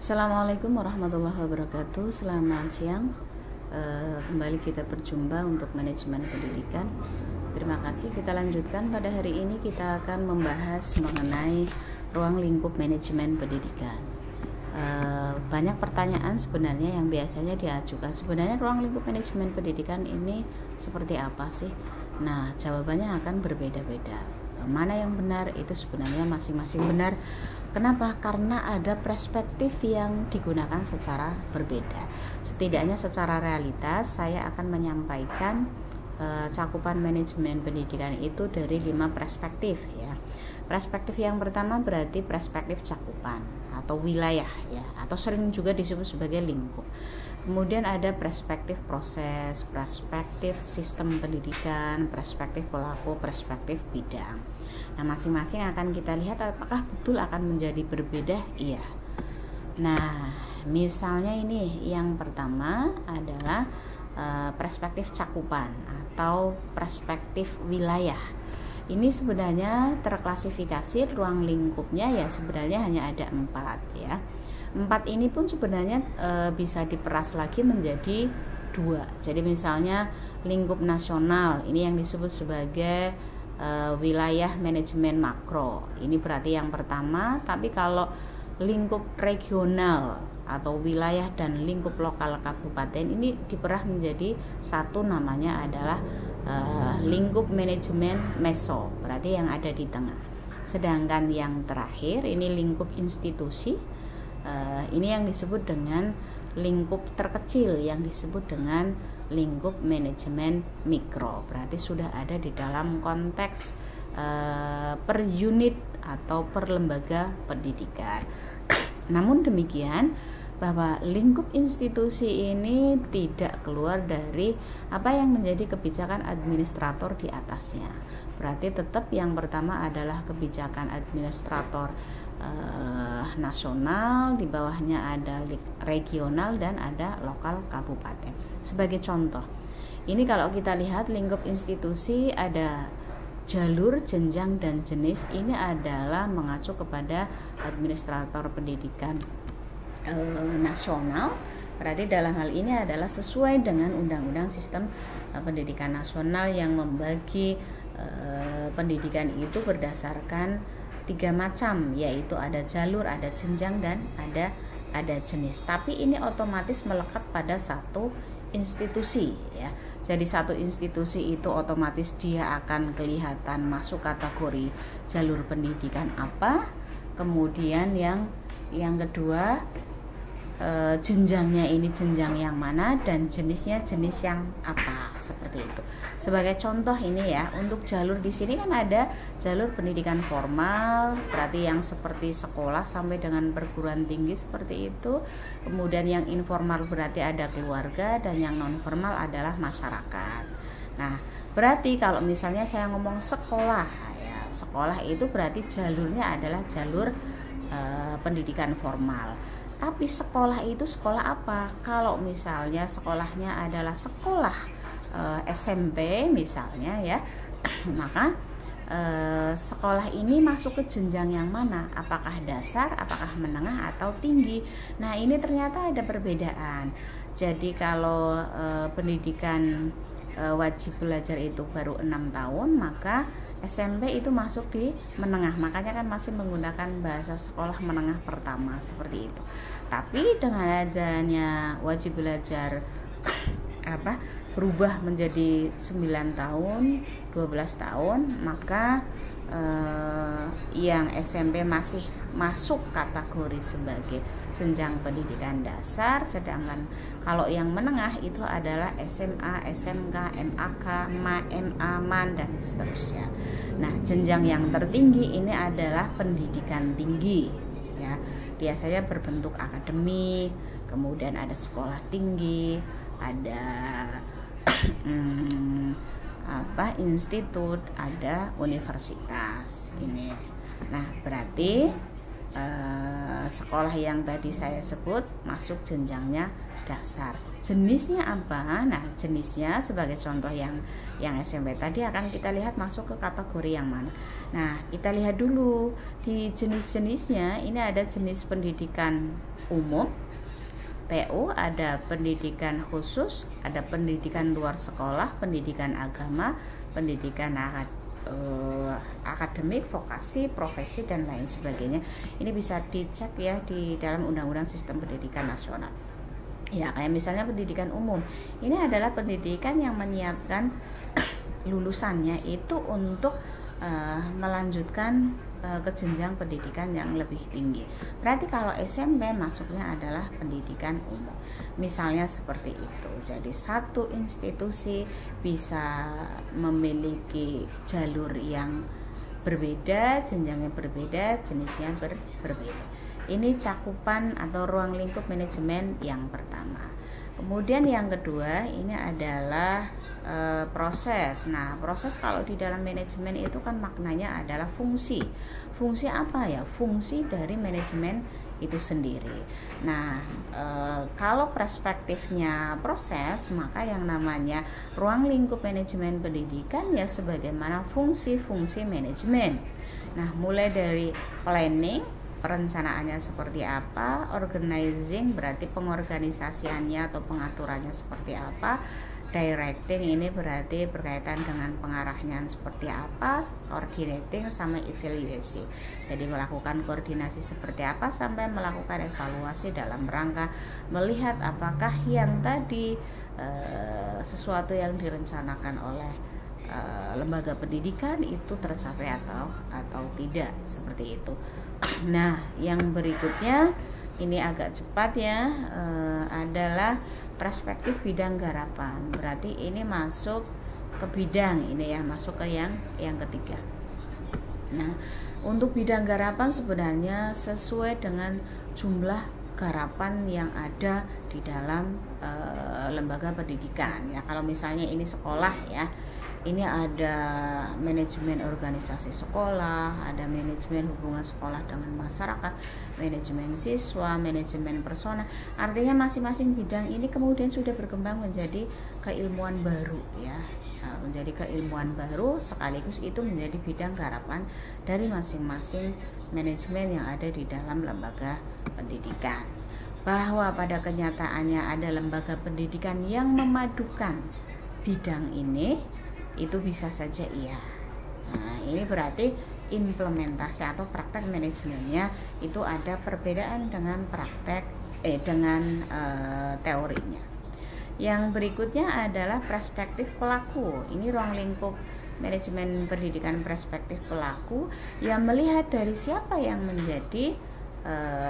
Assalamualaikum warahmatullahi wabarakatuh. Selamat siang. Kembali kita berjumpa untuk manajemen pendidikan. Terima kasih. Kita lanjutkan. Pada hari ini kita akan membahas mengenai ruang lingkup manajemen pendidikan. Banyak pertanyaan sebenarnya yang biasanya diajukan. Sebenarnya ruang lingkup manajemen pendidikan ini seperti apa sih? Nah, jawabannya akan berbeda-beda. Mana yang benar itu sebenarnya masing-masing benar. Kenapa? Karena ada perspektif yang digunakan secara berbeda. Setidaknya secara realitas saya akan menyampaikan cakupan manajemen pendidikan itu dari 5 perspektif ya. Perspektif yang pertama berarti perspektif cakupan atau wilayah ya, atau sering juga disebut sebagai lingkup. Kemudian ada perspektif proses, perspektif sistem pendidikan, perspektif pelaku, perspektif bidang. Nah, masing-masing akan kita lihat apakah betul akan menjadi berbeda? Iya. Nah, misalnya ini yang pertama adalah perspektif cakupan atau perspektif wilayah. Ini sebenarnya terklasifikasi ruang lingkupnya ya sebenarnya hanya ada 4 ya. 4 ini pun sebenarnya bisa diperas lagi menjadi 2. Jadi misalnya lingkup nasional ini yang disebut sebagai wilayah manajemen makro. Ini berarti yang pertama. Tapi kalau lingkup regional atau wilayah dan lingkup lokal kabupaten ini diperah menjadi satu, namanya adalah lingkup manajemen meso, berarti yang ada di tengah. Sedangkan yang terakhir ini lingkup institusi, ini yang disebut dengan lingkup terkecil yang disebut dengan lingkup manajemen mikro, berarti sudah ada di dalam konteks per unit atau per lembaga pendidikan. Namun demikian, bahwa lingkup institusi ini tidak keluar dari apa yang menjadi kebijakan administrator di atasnya. Berarti tetap yang pertama adalah kebijakan administrator nasional, di bawahnya ada regional dan ada lokal kabupaten. Sebagai contoh, ini kalau kita lihat lingkup institusi ada jalur, jenjang, dan jenis. Ini adalah mengacu kepada administrator pendidikan nasional. Berarti dalam hal ini adalah sesuai dengan Undang-Undang Sistem Pendidikan Nasional yang membagi pendidikan itu berdasarkan 3 macam, yaitu ada jalur, ada jenjang, dan ada jenis. Tapi ini otomatis melekat pada satu institusi ya. Jadi satu institusi itu otomatis dia akan kelihatan masuk kategori jalur pendidikan apa. Kemudian yang kedua, jenjangnya ini jenjang yang mana, dan jenisnya jenis yang apa, seperti itu. Sebagai contoh ini ya, untuk jalur di sini kan ada jalur pendidikan formal, berarti yang seperti sekolah sampai dengan perguruan tinggi seperti itu. Kemudian yang informal berarti ada keluarga, dan yang non formal adalah masyarakat. Nah, berarti kalau misalnya saya ngomong sekolah ya, sekolah itu berarti jalurnya adalah jalur pendidikan formal. Tapi sekolah itu sekolah apa? Kalau misalnya sekolahnya adalah sekolah SMP misalnya ya, maka sekolah ini masuk ke jenjang yang mana? Apakah dasar, apakah menengah, atau tinggi? Nah, ini ternyata ada perbedaan. Jadi kalau pendidikan wajib belajar itu baru 6 tahun, maka SMP itu masuk di menengah, makanya kan masih menggunakan bahasa sekolah menengah pertama seperti itu. Tapi dengan adanya wajib belajar berubah menjadi 9 tahun, 12 tahun, maka yang SMP masih masuk kategori sebagai jenjang pendidikan dasar, sedangkan kalau yang menengah itu adalah SMA, SMK, MAK, MA, MAN, dan seterusnya. Nah, jenjang yang tertinggi ini adalah pendidikan tinggi ya. Biasanya berbentuk akademik, kemudian ada sekolah tinggi, ada institut, ada universitas ini. Nah, berarti sekolah yang tadi saya sebut masuk jenjangnya dasar. Jenisnya apa? Nah, jenisnya sebagai contoh yang SMP tadi akan kita lihat masuk ke kategori yang mana. Nah, kita lihat dulu di jenis-jenisnya. Ini ada jenis pendidikan umum PU, ada pendidikan khusus, ada pendidikan luar sekolah, pendidikan agama, pendidikan akademik, vokasi, profesi, dan lain sebagainya. Ini bisa dicek ya di dalam Undang-Undang Sistem Pendidikan Nasional. Ya, kayak misalnya pendidikan umum. Ini adalah pendidikan yang menyiapkan lulusannya itu untuk melanjutkan ke jenjang pendidikan yang lebih tinggi. Berarti kalau SMP masuknya adalah pendidikan umum. Misalnya seperti itu. Jadi satu institusi bisa memiliki jalur yang berbeda, jenjangnya berbeda, jenisnya berbeda. Ini cakupan atau ruang lingkup manajemen yang pertama. Kemudian yang kedua ini adalah proses. Nah, proses kalau di dalam manajemen itu kan maknanya adalah fungsi. Fungsi apa ya? Fungsi dari manajemen itu sendiri. Nah, kalau perspektifnya proses, maka yang namanya ruang lingkup manajemen pendidikan ya sebagaimana fungsi-fungsi manajemen. Nah, mulai dari planning, perencanaannya seperti apa, organizing berarti pengorganisasiannya atau pengaturannya seperti apa, directing ini berarti berkaitan dengan pengarahnya seperti apa, coordinating sama evaluasi. Jadi melakukan koordinasi seperti apa sampai melakukan evaluasi dalam rangka melihat apakah yang tadi sesuatu yang direncanakan oleh lembaga pendidikan itu tercapai atau tidak, seperti itu. Nah, yang berikutnya ini agak cepat ya, adalah perspektif bidang garapan. Berarti ini masuk ke bidang ini ya, masuk ke yang ketiga. Nah, untuk bidang garapan sebenarnya sesuai dengan jumlah garapan yang ada di dalam lembaga pendidikan ya. Kalau misalnya ini sekolah ya, ini ada manajemen organisasi sekolah, ada manajemen hubungan sekolah dengan masyarakat, manajemen siswa, manajemen personal. Artinya masing-masing bidang ini kemudian sudah berkembang menjadi keilmuan baru ya, menjadi keilmuan baru sekaligus itu menjadi bidang garapan dari masing-masing manajemen yang ada di dalam lembaga pendidikan. Bahwa pada kenyataannya ada lembaga pendidikan yang memadukan bidang ini, itu bisa saja iya. Nah, ini berarti implementasi atau praktek manajemennya itu ada perbedaan dengan teorinya. Yang berikutnya adalah perspektif pelaku. Ini ruang lingkup manajemen pendidikan perspektif pelaku yang melihat dari siapa yang menjadi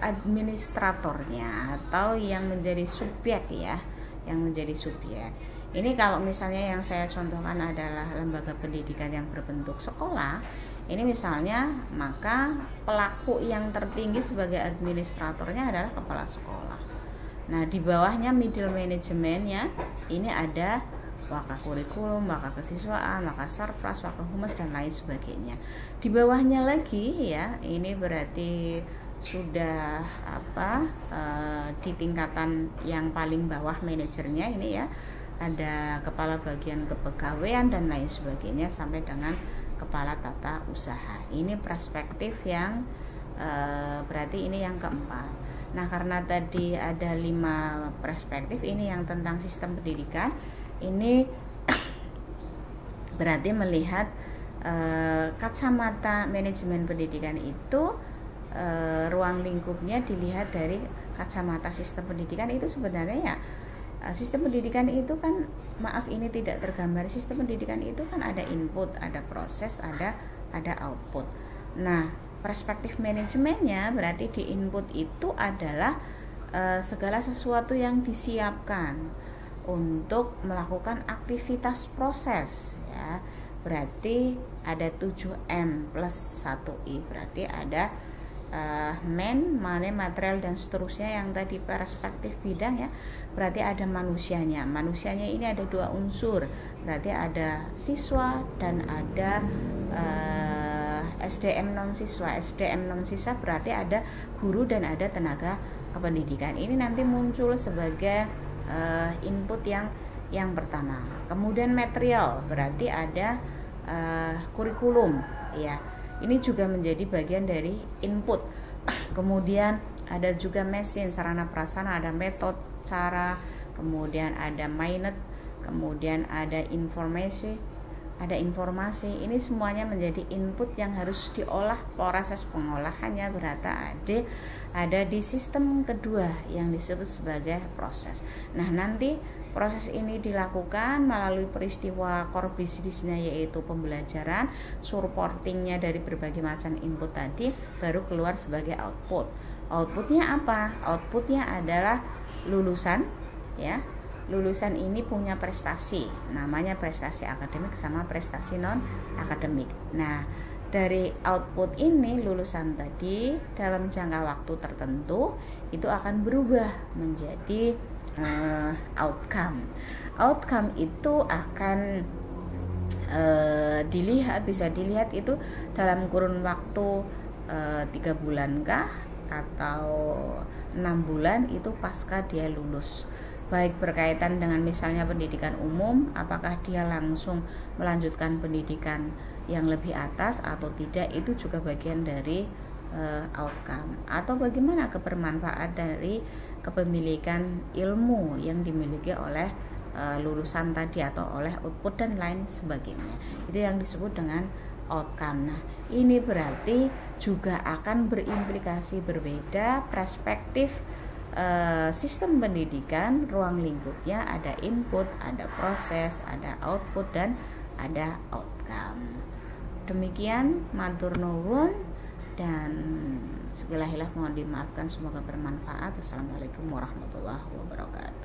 administratornya atau yang menjadi subjek ya, yang menjadi subjek. Ini kalau misalnya yang saya contohkan adalah lembaga pendidikan yang berbentuk sekolah, ini misalnya maka pelaku yang tertinggi sebagai administratornya adalah kepala sekolah. Nah, di bawahnya middle manajemennya ini ada wakakurikulum, wakakesiswaan, wakasarpras, wakahumas dan lain sebagainya. Di bawahnya lagi ya, ini berarti sudah di tingkatan yang paling bawah manajernya ini ya, ada kepala bagian kepegawaian dan lain sebagainya sampai dengan kepala tata usaha. Ini perspektif yang berarti ini yang keempat. Nah, karena tadi ada 5 perspektif ini yang tentang sistem pendidikan, ini berarti melihat kacamata manajemen pendidikan itu ruang lingkupnya dilihat dari kacamata sistem pendidikan itu sebenarnya ya. Sistem pendidikan itu kan, maaf ini tidak tergambar, sistem pendidikan itu kan ada input, ada proses, ada output. Nah, perspektif manajemennya berarti di input itu adalah segala sesuatu yang disiapkan untuk melakukan aktivitas proses ya. Berarti ada 7M plus 1I, berarti ada money, material dan seterusnya yang tadi perspektif bidang ya. Berarti ada manusianya. Manusianya ini ada 2 unsur. Berarti ada siswa dan ada SDM non siswa. SDM non siswa berarti ada guru dan ada tenaga kependidikan. Ini nanti muncul sebagai input yang pertama. Kemudian material berarti ada kurikulum ya. Ini juga menjadi bagian dari input. Kemudian ada juga mesin, sarana prasarana, ada metode, cara, kemudian ada minded, kemudian ada informasi. Ini semuanya menjadi input yang harus diolah. Proses pengolahannya berarti ada di sistem kedua yang disebut sebagai proses. Nah, nanti proses ini dilakukan melalui peristiwa core business-nya, yaitu pembelajaran, supportingnya dari berbagai macam input tadi, baru keluar sebagai output. Outputnya apa? Outputnya adalah lulusan, ya. Lulusan ini punya prestasi, namanya prestasi akademik sama prestasi non akademik. Nah, dari output ini lulusan tadi dalam jangka waktu tertentu itu akan berubah menjadi outcome. Outcome itu akan bisa dilihat itu dalam kurun waktu 3 bulan kah atau 6 bulan itu pasca dia lulus. Baik berkaitan dengan misalnya pendidikan umum, apakah dia langsung melanjutkan pendidikan yang lebih atas atau tidak, itu juga bagian dari outcome. Atau bagaimana kebermanfaat dari kepemilikan ilmu yang dimiliki oleh lulusan tadi atau oleh output dan lain sebagainya. Itu yang disebut dengan outcome. Nah, ini berarti juga akan berimplikasi berbeda perspektif sistem pendidikan, ruang lingkupnya ada input, ada proses, ada output, dan ada outcome. Demikian, matur nuwun, dan segala hilaf mohon dimaafkan, semoga bermanfaat. Assalamualaikum warahmatullahi wabarakatuh.